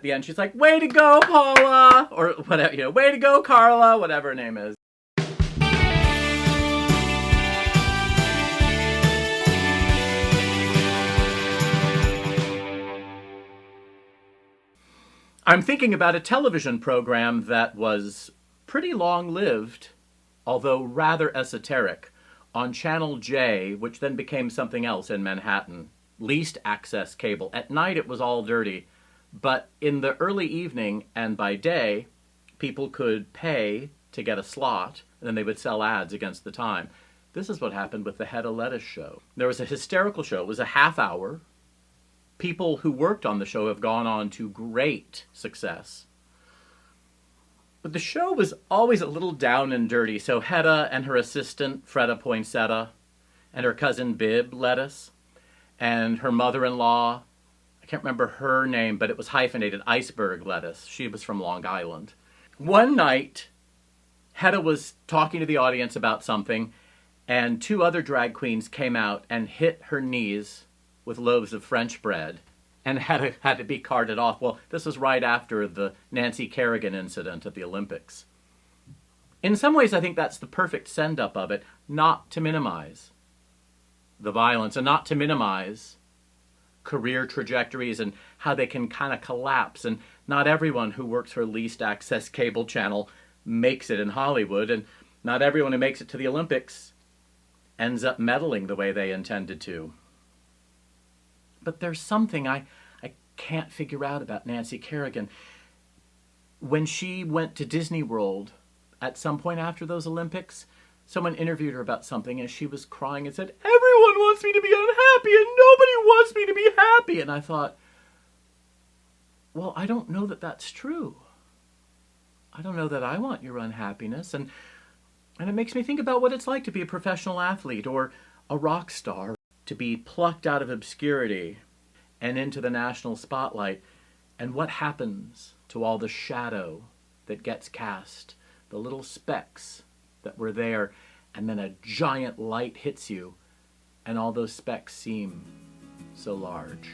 At the end, she's like, "Way to go, Paula!" Or whatever, "Way to go, Carla," whatever her name is. I'm thinking about a television program that was pretty long-lived, although rather esoteric, on Channel J, which then became something else in Manhattan. Least access cable. At night it was all dirty, but in the early evening and by day, people could pay to get a slot, and then they would sell ads against the time. This is what happened with the Hedda Lettuce show. There was a hysterical show. It was a half hour. People who worked on the show have gone on to great success. But the show was always a little down and dirty, so Hedda and her assistant, Freda Poinsettia, and her cousin Bib Lettuce, and her mother-in-law, I can't remember her name, but it was hyphenated, Iceberg Lettuce. She was from Long Island. One night, Hedda was talking to the audience about something, and two other drag queens came out and hit her knees with loaves of French bread and had to be carted off. Well, this was right after the Nancy Kerrigan incident at the Olympics. In some ways, I think that's the perfect send-up of it, not to minimize the violence and not to minimize career trajectories and how they can kind of collapse. And not everyone who works for least access cable channel makes it in Hollywood, and not everyone who makes it to the Olympics ends up medaling the way they intended to. But there's something I can't figure out about Nancy Kerrigan. When she went to Disney World at some point after those Olympics, someone interviewed her about something and she was crying and said, "Everyone wants me to be unhappy and nobody wants me to be happy." And I thought, well, I don't know that that's true. I don't know that I want your unhappiness. And it makes me think about what it's like to be a professional athlete or a rock star, to be plucked out of obscurity and into the national spotlight, and what happens to all the shadow that gets cast, the little specks that were there, and then a giant light hits you, and all those specks seem so large.